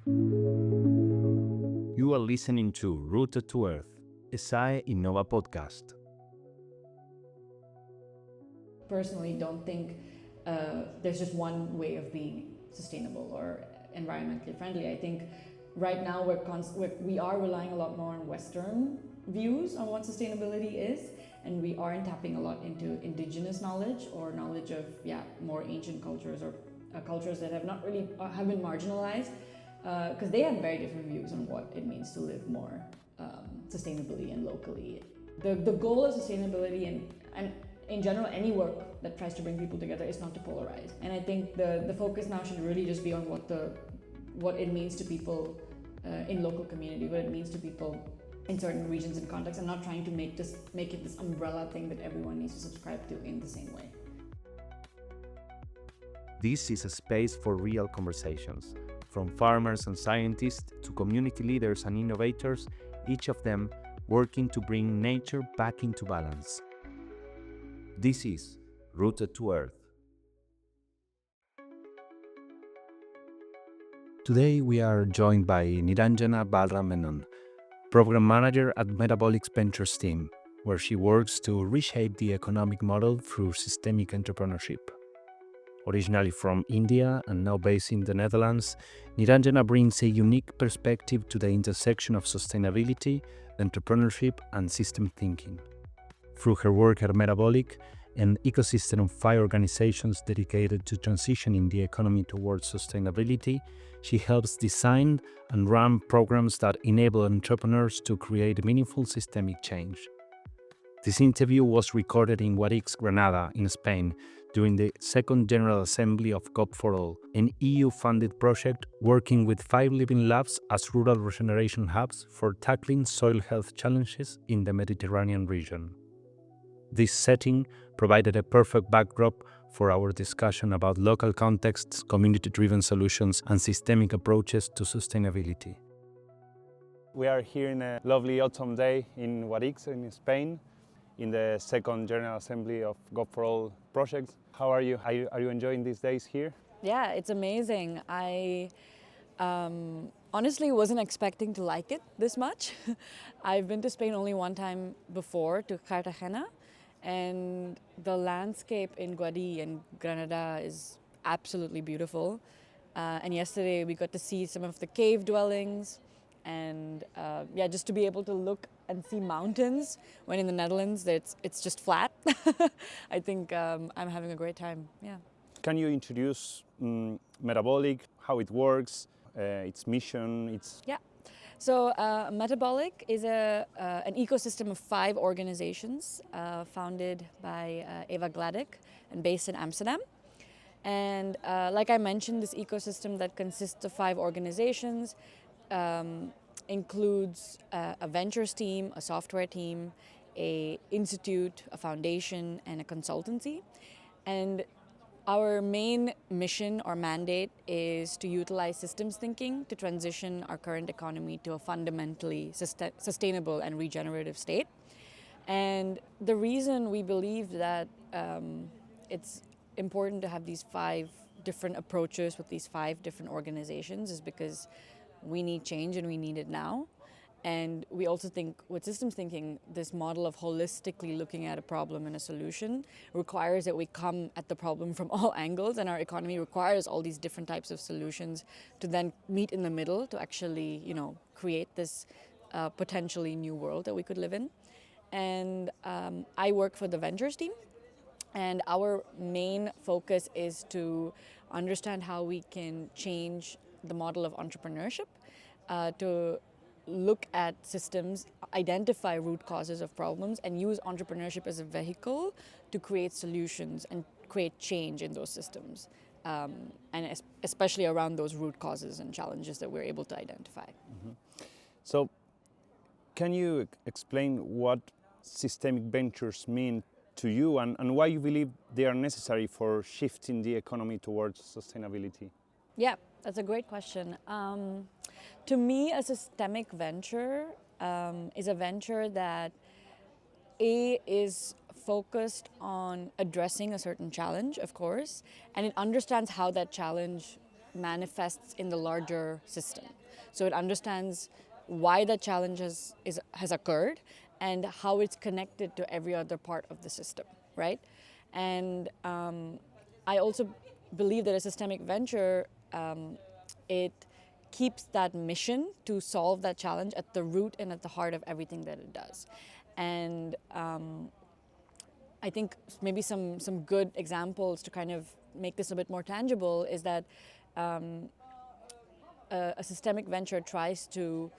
You are listening to Rooted to Earth, a SAE Innova podcast. Personally, don't think there's just one way of being sustainable or environmentally friendly. I think right now we are relying a lot more on Western views on what sustainability is, and we aren't tapping a lot into indigenous knowledge or knowledge of more ancient cultures or cultures that have been marginalized, because they have very different views on what it means to live more sustainably and locally. The goal of sustainability and in general any work that tries to bring people together is not to polarize. And I think the focus now should really just be on what it means to people in local community, what it means to people in certain regions and contexts, and not trying to make it this umbrella thing that everyone needs to subscribe to in the same way. This is a space for real conversations, from farmers and scientists to community leaders and innovators, each of them working to bring nature back into balance. This is Rooted to Earth. Today we are joined by Niranjana Balram Menon, Program Manager at Metabolic Ventures team, where she works to reshape the economic model through systemic entrepreneurship. Originally from India and now based in the Netherlands, Niranjana brings a unique perspective to the intersection of sustainability, entrepreneurship, and system thinking. Through her work at Metabolic, an ecosystem of 5 organizations dedicated to transitioning the economy towards sustainability, she helps design and run programs that enable entrepreneurs to create meaningful systemic change. This interview was recorded in Guadix, Granada, in Spain, during the Second General Assembly of GOP4All, an EU-funded project working with 5 living labs as rural regeneration hubs for tackling soil health challenges in the Mediterranean region. This setting provided a perfect backdrop for our discussion about local contexts, community-driven solutions, and systemic approaches to sustainability. We are here in a lovely autumn day in Guadix in Spain, in the Second General Assembly of GOP4All project. How are you? Are you enjoying these days here? Yeah, it's amazing. I honestly wasn't expecting to like it this much. I've been to Spain only one time before, to Cartagena, and the landscape in Guadix and Granada is absolutely beautiful. And yesterday we got to see some of the cave dwellings, and just to be able to look and see mountains when in the Netherlands it's just flat. I think I'm having a great time. Yeah. Can you introduce Metabolic, how it works, its mission? Yeah. So Metabolic is an ecosystem of 5 organizations founded by Eva Gladek and based in Amsterdam. And like I mentioned, this ecosystem that consists of 5 organizations includes a ventures team, a software team, an institute, a foundation, and a consultancy. And our main mission or mandate is to utilize systems thinking to transition our current economy to a fundamentally sustainable and regenerative state. And the reason we believe that it's important to have these 5 different approaches with these 5 different organizations is because we need change and we need it now. And we also think with systems thinking, this model of holistically looking at a problem and a solution requires that we come at the problem from all angles, and our economy requires all these different types of solutions to then meet in the middle to actually, create this potentially new world that we could live in. And I work for the ventures team, and our main focus is to understand how we can change the model of entrepreneurship to look at systems, identify root causes of problems, and use entrepreneurship as a vehicle to create solutions and create change in those systems, and especially around those root causes and challenges that we're able to identify. Mm-hmm. So, can you explain what systemic ventures mean to you and why you believe they are necessary for shifting the economy towards sustainability? Yeah, that's a great question. To me, a systemic venture is a venture that is focused on addressing a certain challenge, of course, and it understands how that challenge manifests in the larger system. So it understands why the challenge has occurred and how it's connected to every other part of the system, right? And I also believe that a systemic venture, it keeps that mission to solve that challenge at the root and at the heart of everything that it does. And I think maybe some good examples to kind of make this a bit more tangible is that a systemic venture tries to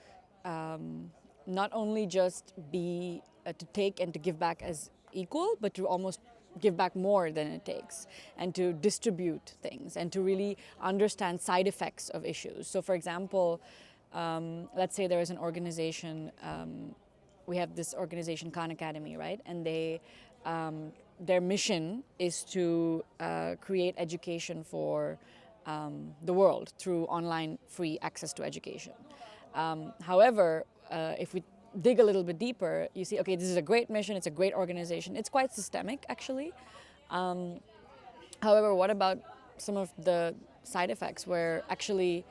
not only just be to take and to give back as equal, but to almost give back more than it takes, and to distribute things, and to really understand side effects of issues. So for example, let's say there is an organization, we have this organization Khan Academy, right? And they their mission is to create education for the world through online free access to education. However, if we dig a little bit deeper, you see, okay, this is a great mission, it's a great organization, it's quite systemic actually. However, what about some of the side effects where actually,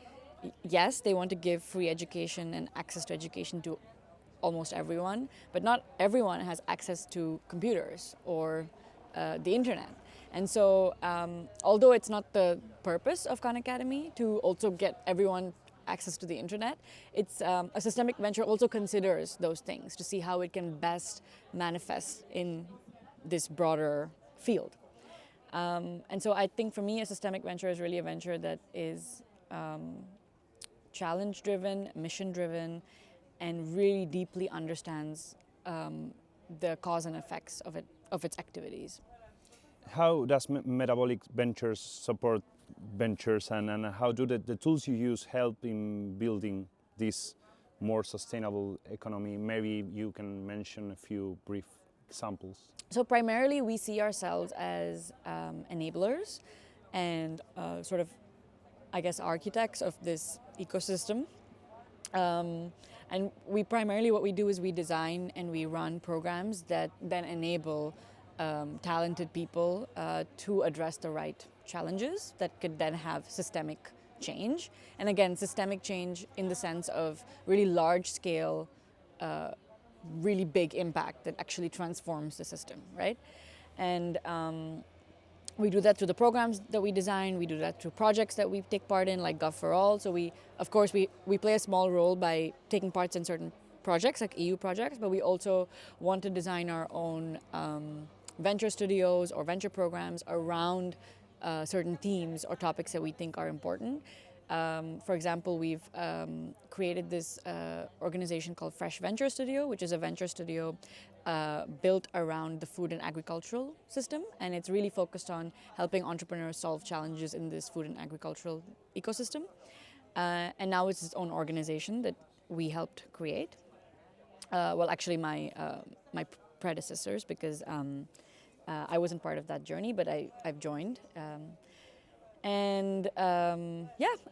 yes, they want to give free education and access to education to almost everyone, but not everyone has access to computers or the internet. And so, although it's not the purpose of Khan Academy to also get everyone access to the internet, it's a systemic venture also considers those things to see how it can best manifest in this broader field. And so I think for me, a systemic venture is really a venture that is challenge-driven, mission-driven, and really deeply understands the cause and effects of its activities. How does Metabolic Ventures support ventures, and how do the tools you use help in building this more sustainable economy? Maybe you can mention a few brief examples. So primarily we see ourselves as enablers and sort of, I guess, architects of this ecosystem. And we primarily, what we do is we design and we run programs that then enable talented people to address the right challenges that could then have systemic change. And again, systemic change in the sense of really large scale, really big impact that actually transforms the system, right? And we do that through the programs that we design. We do that through projects that we take part in, like Gov4All. So we play a small role by taking parts in certain projects, like EU projects, but we also want to design our own venture studios or venture programs around certain themes or topics that we think are important. For example, we've created this organization called Fresh Venture Studio, which is a venture studio built around the food and agricultural system, and it's really focused on helping entrepreneurs solve challenges in this food and agricultural ecosystem. And now it's its own organization that we helped create. Well, actually, my predecessors, because I wasn't part of that journey, but I've joined. And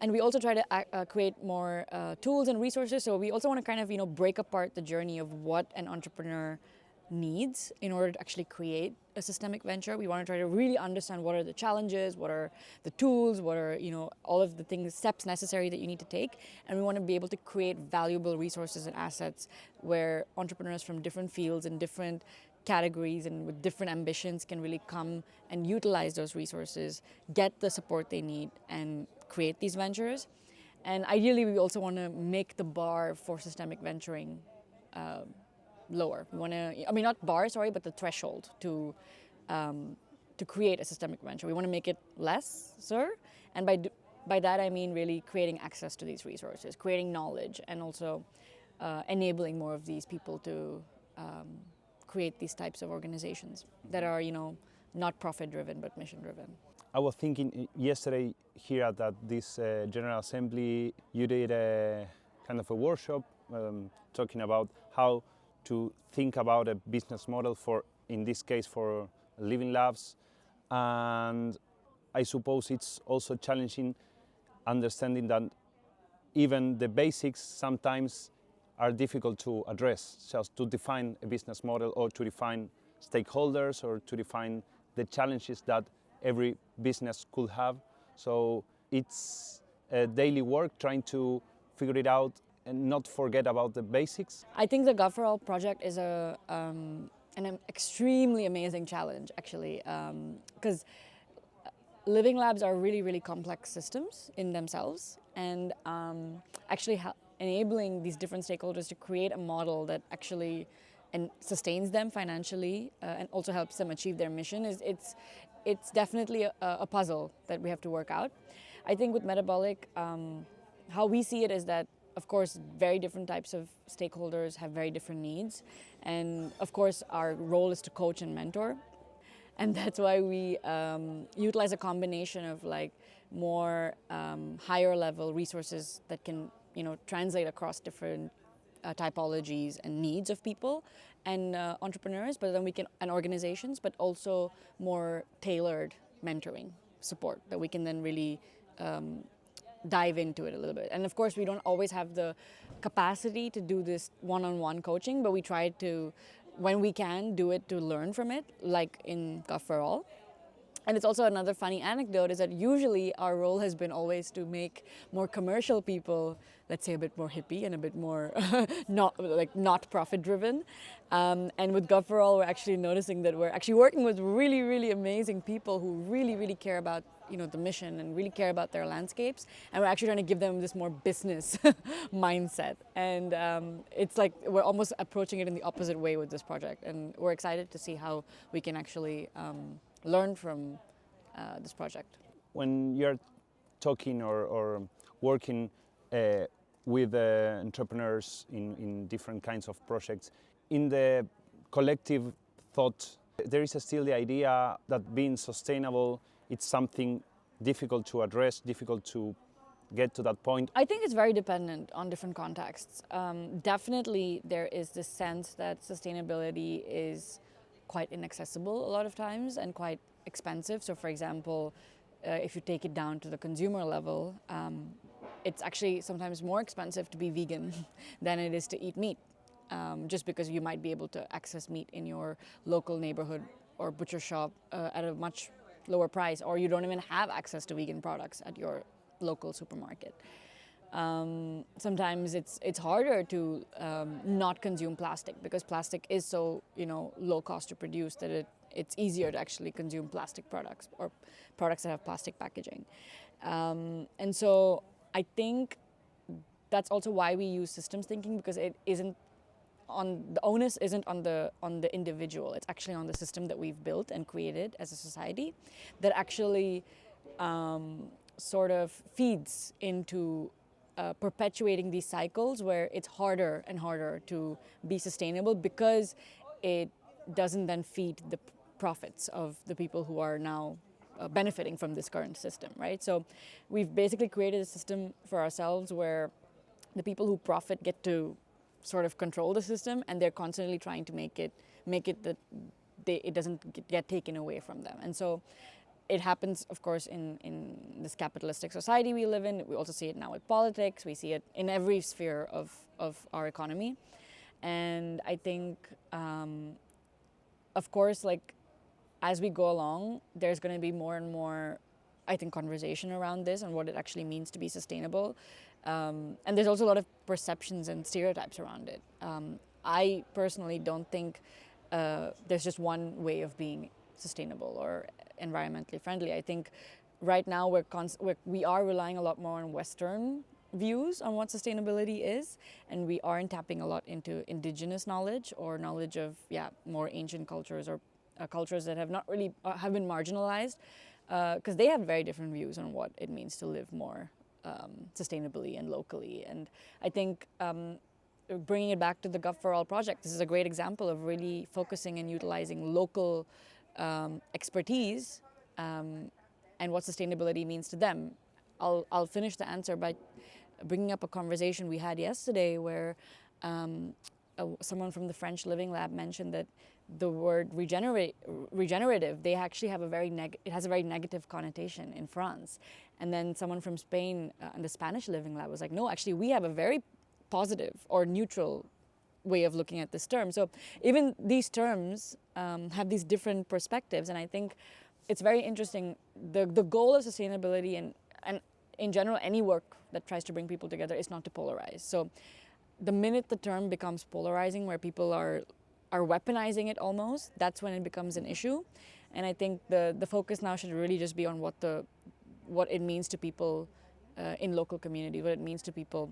we also try to create more tools and resources. So we also want to kind of, break apart the journey of what an entrepreneur needs in order to actually create a systemic venture. We want to try to really understand what are the challenges, what are the tools, what are, all of the things, steps necessary that you need to take. And we want to be able to create valuable resources and assets where entrepreneurs from different fields and different categories and with different ambitions can really come and utilize those resources, get the support they need, and create these ventures. And ideally, we also want to make the bar for systemic venturing lower. We want to, not bar, sorry, but the threshold to create a systemic venture. We want to make it less, and by that I mean really creating access to these resources, creating knowledge, and also enabling more of these people to create these types of organizations that are, not profit-driven but mission-driven. I was thinking yesterday here at this General Assembly, you did a kind of a workshop talking about how to think about a business model for, in this case, for living labs. And I suppose it's also challenging understanding that even the basics sometimes are difficult to address, just to define a business model or to define stakeholders or to define the challenges that every business could have. So it's daily work, trying to figure it out and not forget about the basics? I think the Gov4All project is an extremely amazing challenge, actually, because living labs are really, really complex systems in themselves, and actually enabling these different stakeholders to create a model that actually and sustains them financially and also helps them achieve their mission it's definitely a puzzle that we have to work out. I think with metabolic, how we see it is that, of course, very different types of stakeholders have very different needs, and of course our role is to coach and mentor, and that's why we utilize a combination of like more higher level resources that can translate across different typologies and needs of people and entrepreneurs, but then we can, and organizations, but also more tailored mentoring support that we can then really dive into it a little bit. And of course, we don't always have the capacity to do this one-on-one coaching, but we try to, when we can, do it to learn from it, like in Gov4All. And it's also another funny anecdote is that usually our role has been always to make more commercial people, let's say, a bit more hippie and a bit more not profit driven. And with Gov4All, we're actually noticing that we're actually working with really, really amazing people who really, really care about the mission and really care about their landscapes. And we're actually trying to give them this more business mindset. And it's like we're almost approaching it in the opposite way with this project. And we're excited to see how we can actually learn from this project. When you're talking or working with entrepreneurs in different kinds of projects, in the collective thought, there is still the idea that being sustainable, it's something difficult to address, difficult to get to that point. I think it's very dependent on different contexts. Definitely there is this sense that sustainability is quite inaccessible a lot of times and quite expensive. So for example, if you take it down to the consumer level, it's actually sometimes more expensive to be vegan than it is to eat meat, just because you might be able to access meat in your local neighborhood or butcher shop at a much lower price, or you don't even have access to vegan products at your local supermarket. Sometimes it's harder to not consume plastic because plastic is so low cost to produce that it's easier to actually consume plastic products or products that have plastic packaging. And so I think that's also why we use systems thinking, because the onus isn't on the individual. It's actually on the system that we've built and created as a society that actually sort of feeds into perpetuating these cycles where it's harder and harder to be sustainable because it doesn't then feed the profits of the people who are now benefiting from this current system, right? So we've basically created a system for ourselves where the people who profit get to sort of control the system, and they're constantly trying to make it that it doesn't get taken away from them. And so it happens, of course, in this capitalistic society we live in. We also see it now with politics. We see it in every sphere of our economy. And I think, of course, like as we go along, there's going to be more and more, I think, conversation around this and what it actually means to be sustainable. And there's also a lot of perceptions and stereotypes around it. I personally don't think there's just one way of being sustainable or environmentally friendly. I think right now we are relying a lot more on Western views on what sustainability is, and we aren't tapping a lot into indigenous knowledge or knowledge of more ancient cultures or cultures that have not really have been marginalized, because they have very different views on what it means to live more sustainably and locally. And I think bringing it back to the Gov4All project, this is a great example of really focusing and utilizing local expertise and what sustainability means to them. I'll finish the answer by bringing up a conversation we had yesterday where someone from the French Living Lab mentioned that the word regenerative, they actually have it has a very negative connotation in France. And then someone from Spain and the Spanish Living Lab was like, no, actually we have a very positive or neutral way of looking at this term. So even these terms have these different perspectives, and I think it's very interesting. The goal of sustainability and in general, any work that tries to bring people together is not to polarize. So the minute the term becomes polarizing, where people are weaponizing it almost, that's when it becomes an issue. And I think the focus now should really just be on what it means to people in local communities, what it means to people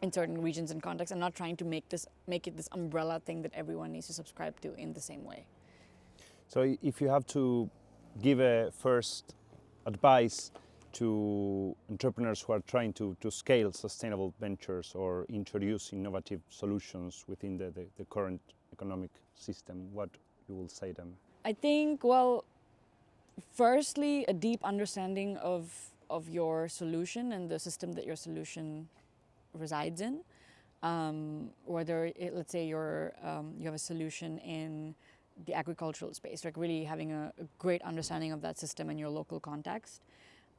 in certain regions and contexts, and not trying to make it this umbrella thing that everyone needs to subscribe to in the same way. So if you have to give a first advice to entrepreneurs who are trying to scale sustainable ventures or introduce innovative solutions within the current economic system, what you will say them? I think, well, firstly, a deep understanding of your solution and the system that your solution resides in. Whether let's say you have a solution in the agricultural space, like really having a great understanding of that system in your local context.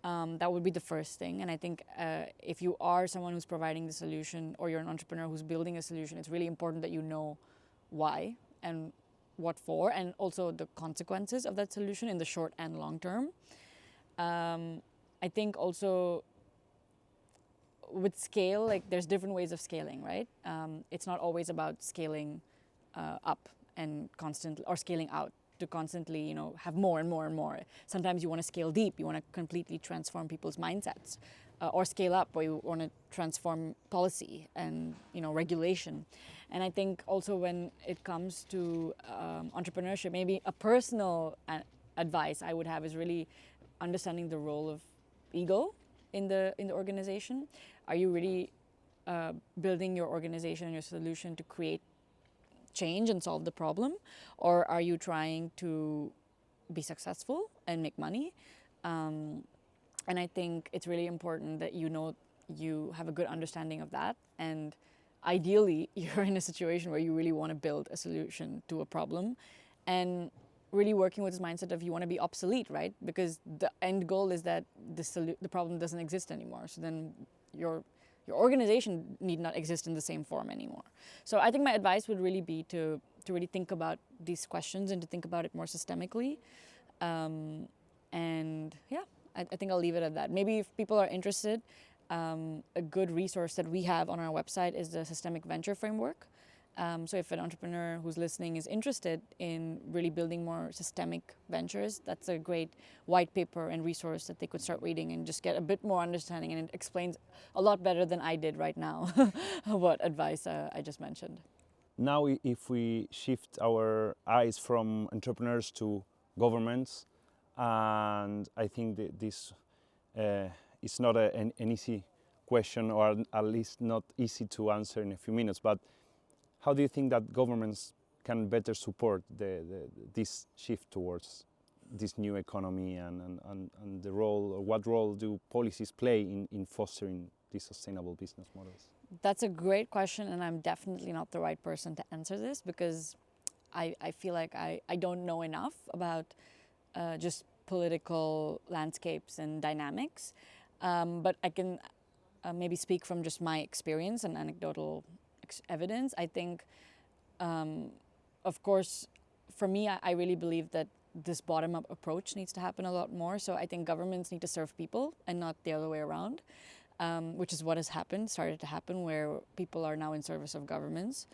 That would be the first thing. And I think if you are someone who's providing the solution, or you're an entrepreneur who's building a solution, it's really important that you know why and what for, and also the consequences of that solution in the short and long term. I think also with scale, like there's different ways of scaling, right? It's not always about scaling up and constantly, or scaling out to constantly, have more and more and more. Sometimes you want to scale deep, you want to completely transform people's mindsets, or scale up, or you want to transform policy and regulation. And I think also when it comes to entrepreneurship, maybe a personal advice I would have is really understanding the role of ego in the organization. Are you really building your organization and your solution to create change and solve the problem, or are you trying to be successful and make money? And I think it's really important that you have a good understanding of that, and ideally you're in a situation where you really want to build a solution to a problem, and really working with this mindset of you want to be obsolete, right? Because the end goal is that the problem doesn't exist anymore. So then your organization need not exist in the same form anymore. So I think my advice would really be to really think about these questions and to think about it more systemically. And yeah, I think I'll leave it at that. Maybe if people are interested, a good resource that we have on our website is the Systemic Venture Framework. So if an entrepreneur who's listening is interested in really building more systemic ventures, that's a great white paper and resource that they could start reading and just get a bit more understanding. And it explains a lot better than I did right now what advice I just mentioned. Now, if we shift our eyes from entrepreneurs to governments, and I think that this is not an easy question, or at least not easy to answer in a few minutes, but how do you think that governments can better support this shift towards this new economy, and the role, or what role do policies play in fostering these sustainable business models? That's a great question, and I'm definitely not the right person to answer this, because I feel like I don't know enough about just political landscapes and dynamics. But I can maybe speak from just my experience and anecdotal evidence. I think, of course, for me, I really believe that this bottom-up approach needs to happen a lot more. So I think governments need to serve people and not the other way around, which is what has started to happen, where people are now in service of governments.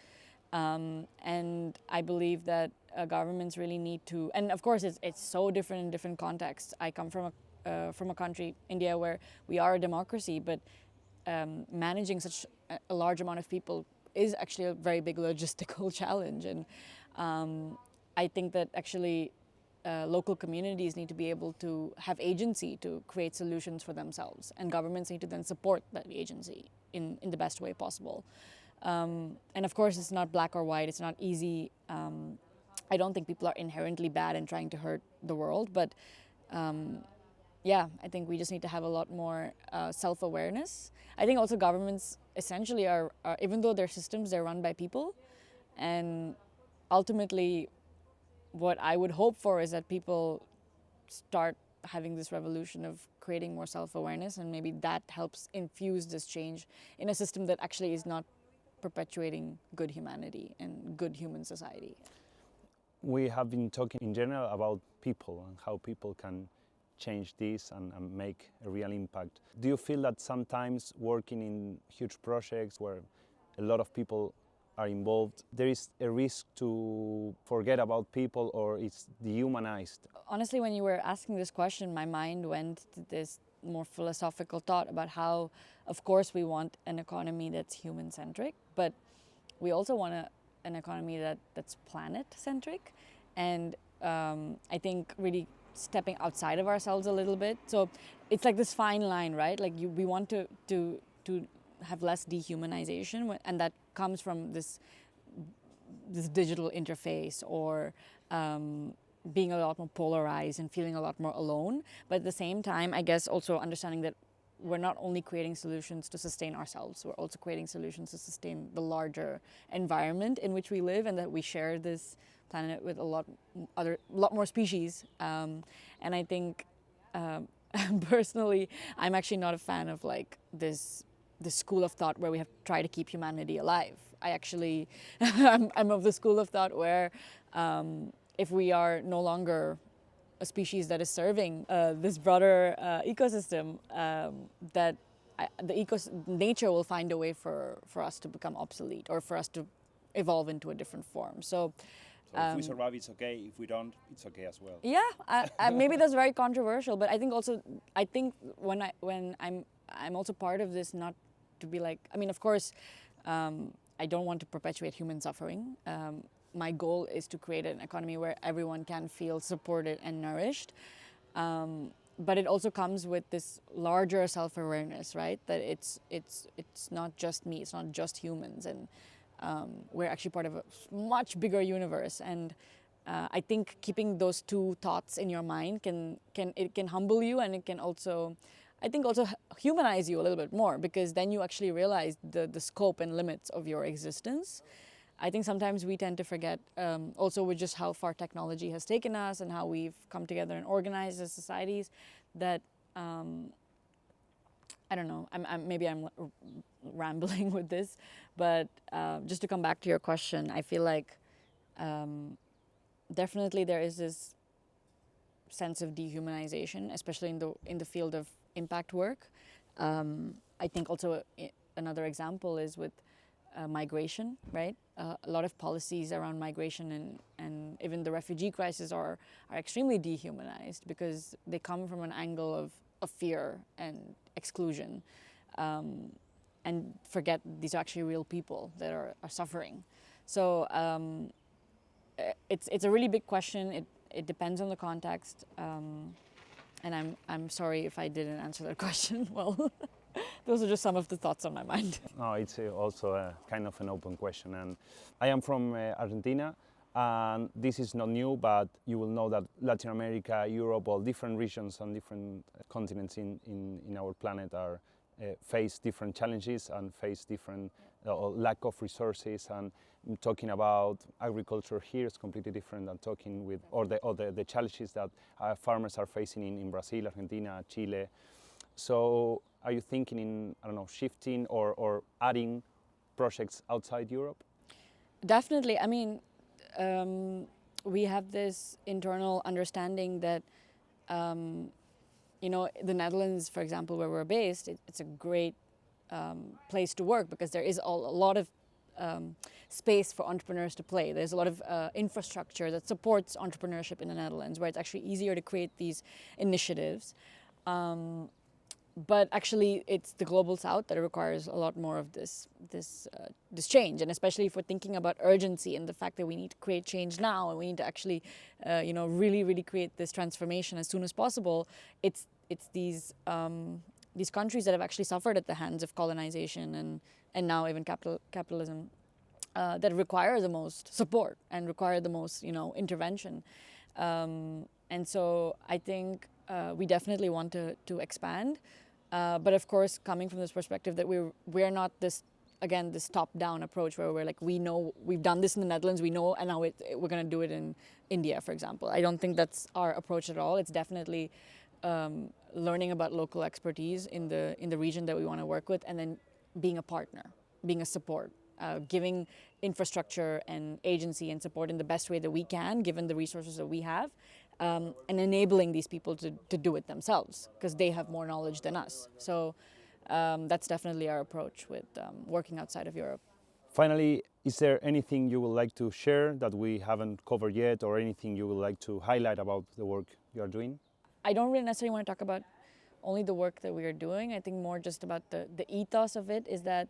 And I believe that governments really need to, and of course it's so different in different contexts. I come from a country, India, where we are a democracy, but managing such a large amount of people is actually a very big logistical challenge. And I think that actually local communities need to be able to have agency to create solutions for themselves, and governments need to then support that agency in the best way possible. And of course, it's not black or white, it's not easy. I don't think people are inherently bad and trying to hurt the world, but yeah, I think we just need to have a lot more self-awareness. I think also governments essentially are, even though they're systems, they're run by people. And ultimately, what I would hope for is that people start having this revolution of creating more self-awareness, and maybe that helps infuse this change in a system that actually is not perpetuating good humanity and good human society. We have been talking in general about people and how people can change this and make a real impact. Do you feel that sometimes working in huge projects where a lot of people are involved, there is a risk to forget about people, or it's dehumanized? Honestly, when you were asking this question, my mind went to this more philosophical thought about how, of course, we want an economy that's human-centric, but we also want an economy that's planet-centric. And I think really stepping outside of ourselves a little bit. So it's like this fine line, right? Like we want to have less dehumanization, and that comes from this digital interface, or being a lot more polarized and feeling a lot more alone. But at the same time, I guess also understanding that we're not only creating solutions to sustain ourselves, we're also creating solutions to sustain the larger environment in which we live, and that we share this planet with a lot more species. And I think personally, I'm actually not a fan of like this school of thought where we have to try to keep humanity alive. I actually, I'm of the school of thought where if we are no longer a species that is serving this broader ecosystem, that nature will find a way for us to become obsolete, or for us to evolve into a different form. So if we survive, it's okay. If we don't, it's okay as well. Yeah, maybe that's very controversial, but I think when I'm also part of this, not to be like, I mean, of course, I don't want to perpetuate human suffering. My goal is to create an economy where everyone can feel supported and nourished. But it also comes with this larger self-awareness, right? That it's not just me, it's not just humans, and we're actually part of a much bigger universe. And I think keeping those two thoughts in your mind can humble you, and it can also, I think, also humanize you a little bit more, because then you actually realize the scope and limits of your existence. I think sometimes we tend to forget, also with just how far technology has taken us and how we've come together and organized as societies, that I don't know, maybe I'm rambling with this, but just to come back to your question, I feel like definitely there is this sense of dehumanization, especially in the field of impact work. I think also another example is with migration, right? A lot of policies around migration and even the refugee crisis are extremely dehumanized, because they come from an angle of fear and exclusion, and forget these are actually real people that are suffering. So it's a really big question. It depends on the context, and I'm sorry if I didn't answer that question well. Those are just some of the thoughts on my mind. No, it's also a kind of an open question. And I am from Argentina, and this is not new, but you will know that Latin America, Europe, all different regions and different continents in our planet are face different challenges and face different lack of resources. And talking about agriculture here is completely different than talking with or the challenges that farmers are facing in Brazil, Argentina, Chile. So are you thinking in, I don't know, shifting or adding projects outside Europe? Definitely. I mean, we have this internal understanding that, the Netherlands, for example, where we're based, it's a great place to work, because there is a lot of space for entrepreneurs to play. There's a lot of infrastructure that supports entrepreneurship in the Netherlands, where it's actually easier to create these initiatives. But actually, it's the global south that requires a lot more of this change, and especially if we're thinking about urgency and the fact that we need to create change now, and we need to actually, really create this transformation as soon as possible. It's these countries that have actually suffered at the hands of colonization and now even capitalism that require the most support and require the most intervention, and so I think we definitely want to expand. But of course, coming from this perspective that we're not this top-down approach where we're like, we know we've done this in the Netherlands, we know, and now we're going to do it in India, for example. I don't think that's our approach at all. It's definitely learning about local expertise in the region that we want to work with, and then being a partner, being a support, giving infrastructure and agency and support in the best way that we can, given the resources that we have, and enabling these people to do it themselves because they have more knowledge than us. So that's definitely our approach with working outside of Europe. Finally, is there anything you would like to share that we haven't covered yet, or anything you would like to highlight about the work you are doing? I don't really necessarily want to talk about only the work that we are doing. I think more just about the ethos of it is that,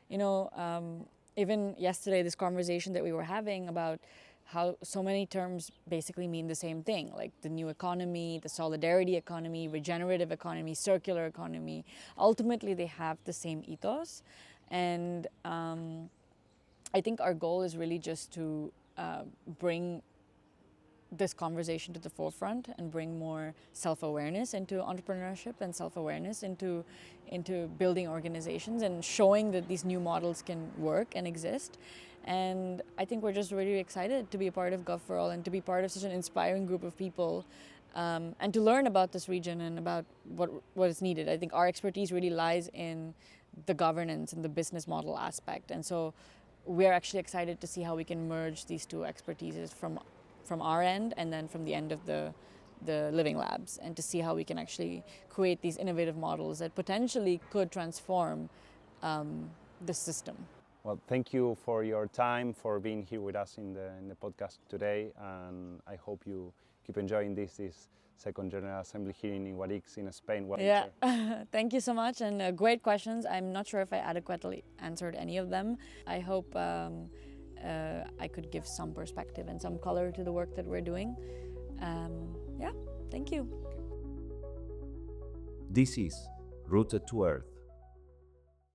even yesterday, this conversation that we were having about how so many terms basically mean the same thing, like the new economy, the solidarity economy, regenerative economy, circular economy. Ultimately, they have the same ethos. And I think our goal is really just to bring this conversation to the forefront and bring more self-awareness into entrepreneurship and self-awareness into building organizations and showing that these new models can work and exist. And I think we're just really excited to be a part of Gov4All and to be part of such an inspiring group of people, and to learn about this region and about what is needed. I think our expertise really lies in the governance and the business model aspect, and so we're actually excited to see how we can merge these two expertises from our end and then from the end of the living labs, and to see how we can actually create these innovative models that potentially could transform the system. Well, thank you for your time, for being here with us in the podcast today, and I hope you keep enjoying this second General Assembly here in Guadix in Spain. Yeah, thank you so much, and great questions. I'm not sure if I adequately answered any of them. I hope I could give some perspective and some color to the work that we're doing. Yeah, thank you. This is Rooted to Earth,